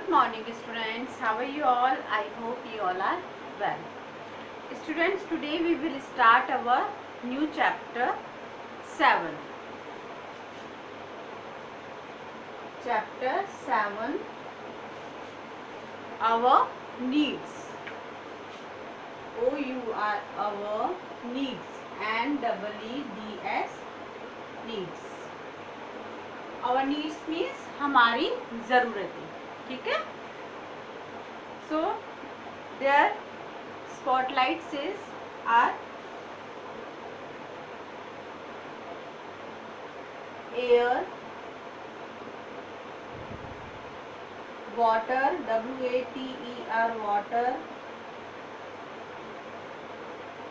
Good morning students, how are you all? I hope you all are well. Students, today we will start our new chapter 7. Chapter 7, our needs. O-U-R, our needs, and E-E-D-S, needs. Our needs means हमारी ज़रूरतें, ठीक है. So their spotlight says are air, water, W-A-T-E-R, water,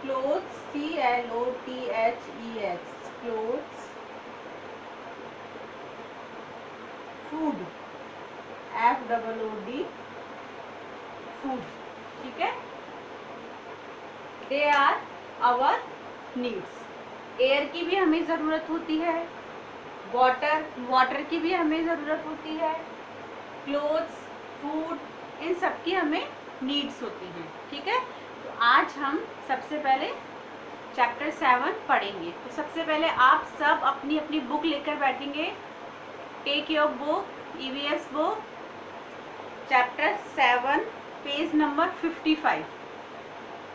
clothes, C-L-O-T-H-E-S, clothes, food, F-O-O-D, food, ठीक है. They are our needs. Air की भी हमें ज़रूरत होती है, वाटर की भी हमें ज़रूरत होती है, क्लोथ्स, फूड, इन सब की हमें नीड्स होती हैं, ठीक है. तो आज हम सबसे पहले चैप्टर 7 पढ़ेंगे. तो सबसे पहले आप सब अपनी अपनी बुक लेकर बैठेंगे. Take your book, EVS book, chapter 7, page number 55.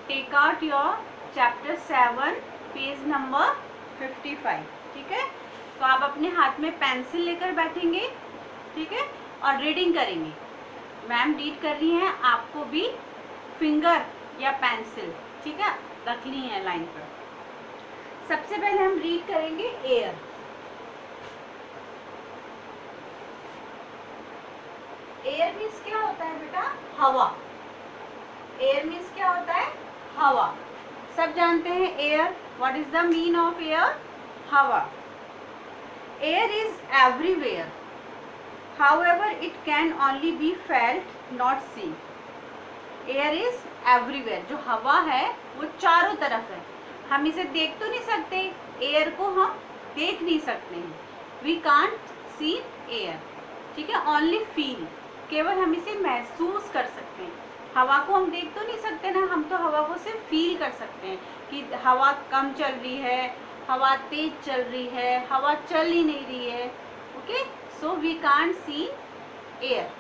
Take out your chapter 7, page number 55, ठीक है. तो आप अपने हाथ में पेंसिल लेकर बैठेंगे, ठीक है, और रीडिंग करेंगे. मैम रीड कर रही हैं, आपको भी फिंगर या पेंसिल, ठीक है, रखनी है लाइन पर. सबसे पहले हम रीड करेंगे एयर. एयर मीन्स क्या होता है बेटा? हवा. एयर मीन्स क्या होता है? हवा. सब जानते हैं air. What is the mean of air? हवा. Air is everywhere, however it can only be felt, not seen. Air is everywhere. जो हवा है वो चारों तरफ है. हम इसे देख तो नहीं सकते, एयर को हम देख नहीं सकते हैं. वी कांट सी एयर, ठीक है. ओनली फील, केवल हम इसे महसूस कर सकते हैं. हवा को हम देख तो नहीं सकते ना, हम तो हवा को सिर्फ फील कर सकते हैं कि हवा कम चल रही है, हवा तेज चल रही है, हवा चल ही नहीं रही है. Okay, so we can't see air.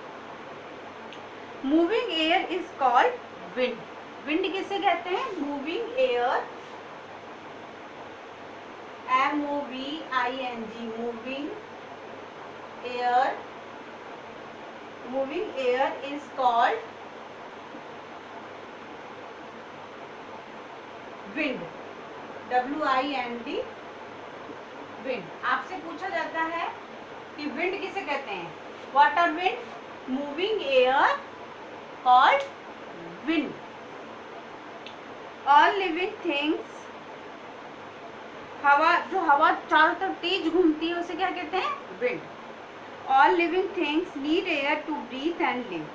Moving air is called wind. Wind किसे कहते हैं? Moving air, MOVING, moving air. Moving air is called wind, WIND, wind. आपसे पूछा जाता है कि विंड किसे कहते हैं? What are wind? Moving air called wind. All living things, हवा, जो हवा चारों तरफ तेज घूमती है उसे क्या कहते हैं? Wind. All living things need air to breathe and live.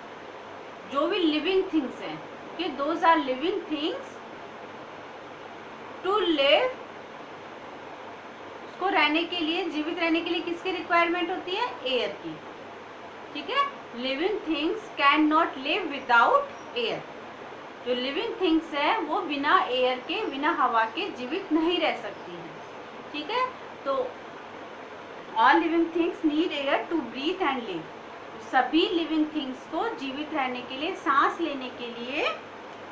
जो भी लिविंग थिंग्स हैं, okay, those are living things. To live, उसको रहने के लिए, जीवित रहने के लिए किसकी रिक्वायरमेंट होती है? एयर की, ठीक है. Living things can not live without air. जो लिविंग थिंग्स है वो बिना एयर के, बिना हवा के जीवित नहीं रह सकती हैं, ठीक है. तो all living things need air to breathe and live. सभी लिविंग थिंग्स को जीवित रहने के लिए, सांस लेने के लिए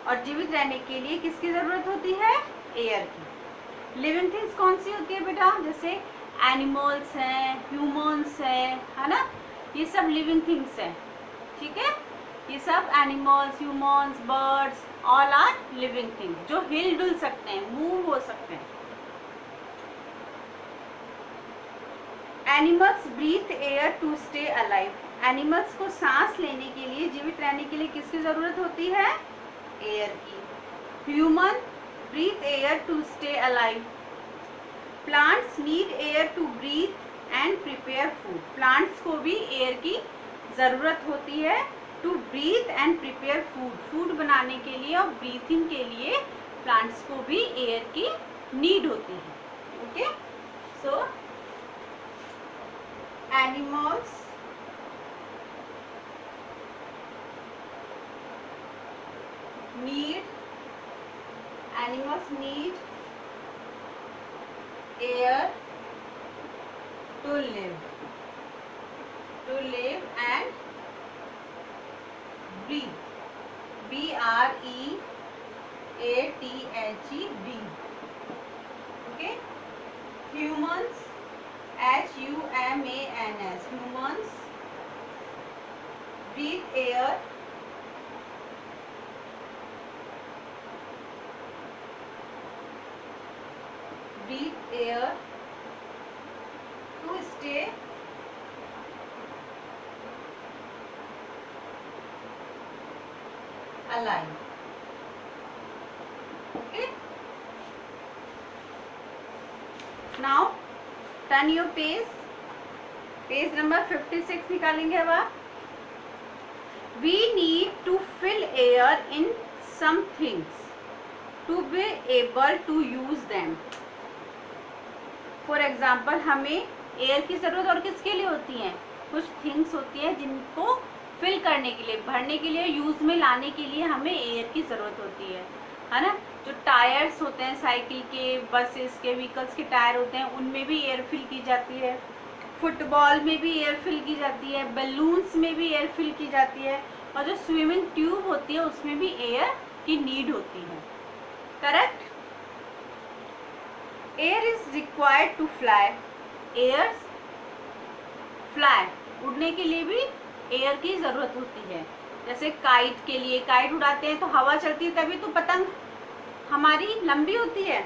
और जीवित रहने के लिए किसकी जरूरत होती है? एयर की. लिविंग थिंग्स कौन सी होती है बेटा? जैसे एनिमल्स हैं, ह्यूमंस है ना, ये सब लिविंग थिंग्स हैं, ठीक है. ये सब animals, humans, birds, all are living things, जो हिल डुल सकते हैं, मूव हो सकते हैं. Animals breathe air to stay alive. Animals को सांस लेने के लिए, जीवित रहने के लिए किसकी जरूरत होती है? एयर की. Human breathe air to stay alive. Plants need air to breathe and prepare food. Plants को भी air की ज़रूरत होती है to breathe and prepare food. Food बनाने के लिए और breathing के लिए plants को भी air की need होती है. Okay? So animals animals need air to live and breathe. breathe. Okay. Humans, humans, humans breathe air to stay alive. Okay. Now turn your page number 56 निकालेंगे अब आप. We need to fill air in some things to be able to use them. For example, हमें air की ज़रूरत और किसके लिए होती है? कुछ थिंग्स होती हैं जिनको फिल करने के लिए, भरने के लिए, यूज़ में लाने के लिए हमें एयर की ज़रूरत होती है ना. जो टायर्स होते हैं साइकिल के, बसेस के, व्हीकल्स के टायर होते हैं, उनमें भी एयर फिल की जाती है. फुटबॉल में भी एयर फिल की जाती है, बलून्स में भी एयर फिल की जाती है, और जो स्विमिंग ट्यूब होती है उसमें भी एयर की नीड होती है. Correct. Air is required to fly. Air fly, उड़ने के लिए भी एयर की ज़रूरत होती है. जैसे काइट के लिए, काइट उड़ाते हैं तो हवा चलती है तभी तो पतंग हमारी लंबी होती है.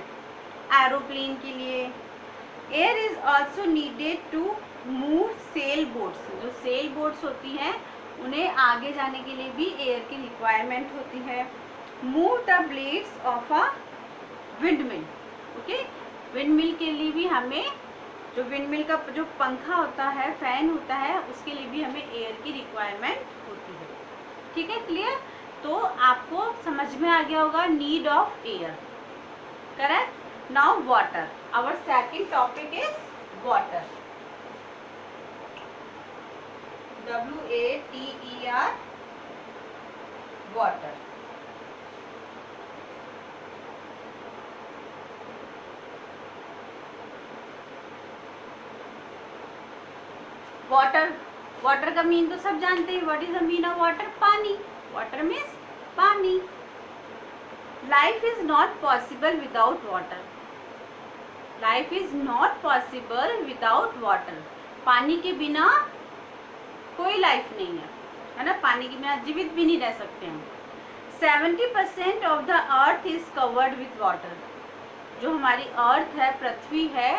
एरोप्लेन के लिए air is also needed to move sail boats. जो सेल बोट्स होती हैं उन्हें आगे जाने के लिए भी एयर की रिक्वायरमेंट होती है. Move the blades of a windmill. Okay. Windmill के लिए भी हमें, जो विंडमिल का जो पंखा होता है, फैन होता है, उसके लिए भी हमें एयर की रिक्वायरमेंट होती है. ठीक है, क्लियर. तो आपको समझ में आ गया होगा need of air. Correct. Now water. Our second topic is water. WATER, water. Water, water का मीन तो सब जानते हैं. What is the mean of water? पानी. वाटर मीन्स पानी. Life is not possible without water. Life is not possible without water. पानी के बिना कोई लाइफ नहीं है ना. पानी के बिना जीवित भी नहीं रह सकते हम. 70% of the earth is covered with water. जो हमारी अर्थ है, पृथ्वी है,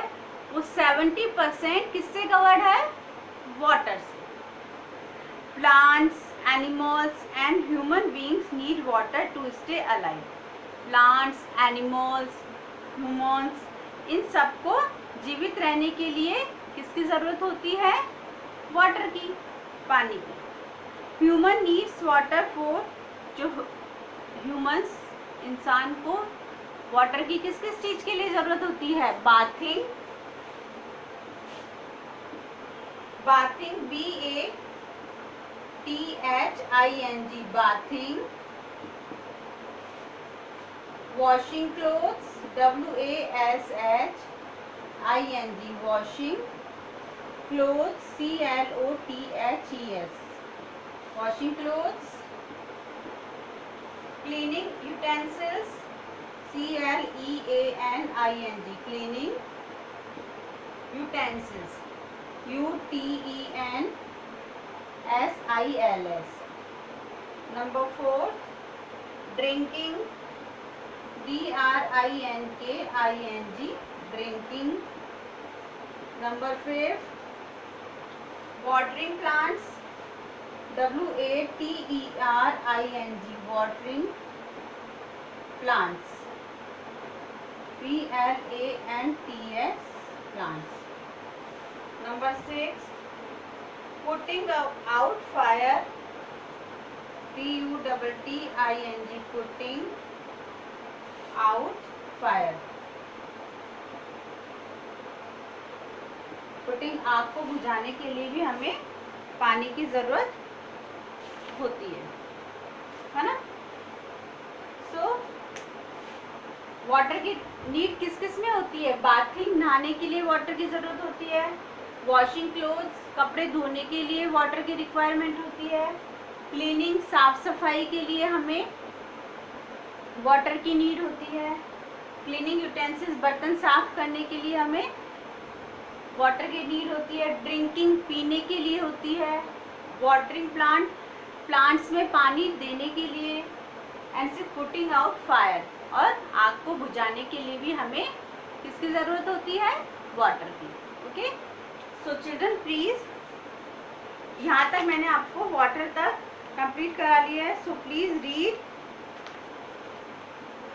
वो 70% किससे कवर्ड है? वाटर से. Plants, animals and human beings need water to stay alive. Plants, animals, humans, इन सबको जीवित रहने के लिए किसकी ज़रूरत होती है? वाटर की, पानी की. ह्यूमन नीड्स वाटर फॉर, जो ह्यूमन्स, इंसान को वाटर की किस किस चीज़ के लिए ज़रूरत होती है? Bathing, bathing, BATHING, bathing. Washing clothes, WASHING, washing clothes, CLOTHES, washing clothes. Cleaning utensils, CLEANING, cleaning utensils, UTENSILS. Number 4, drinking, DRINKING, drinking. Number 5, watering plants, WATERING, watering plants, PLANTS, plants. Number 6, putting out fire, PUTTING, putting out fire. Putting, आग को बुझाने के लिए भी हमें पानी की ज़रूरत होती है ना. सो वाटर की नीड किस किस में होती है? बाथिंग, नहाने के लिए वाटर की ज़रूरत होती है। वॉशिंग क्लोथ्स, कपड़े धोने के लिए वाटर की रिक्वायरमेंट होती है। क्लीनिंग, साफ सफाई के लिए हमें वाटर की नीड होती है। क्लीनिंग यूटेंसिल्स, बर्तन साफ करने के लिए हमें वाटर की नीड होती है। ड्रिंकिंग, पीने के लिए होती है। वाटरिंग प्लांट, प्लांट्स में पानी देने के लिए। एंड से पुटिंग आउट फायर, और आग को बुझाने के लिए भी हमें किसकी ज़रूरत होती है? वाटर की। ओके, सो चिल्ड्रन प्लीज़, यहाँ तक मैंने आपको वाटर तक कंप्लीट करा लिया है। So please read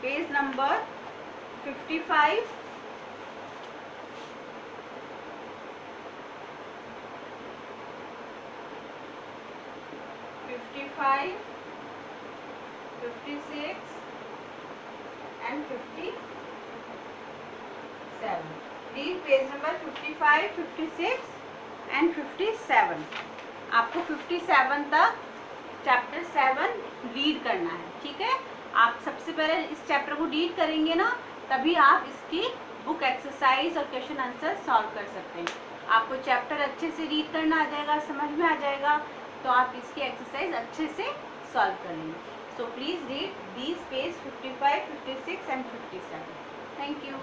page number 55, 55, 56 and 57. Read page number 55, 56 and 57. आपको 57 तक चैप्टर 7 रीड करना है, ठीक है। आप सबसे पहले इस चैप्टर को रीड करेंगे ना, तभी आप इसकी बुक एक्सरसाइज और क्वेश्चन आंसर सॉल्व कर सकते हैं। आपको चैप्टर अच्छे से रीड करना आ जाएगा, समझ में आ जाएगा, तो आप इसकी एक्सरसाइज अच्छे से सॉल्व कर लेंगे। So please read these page 55, 56 and 57. Thank you.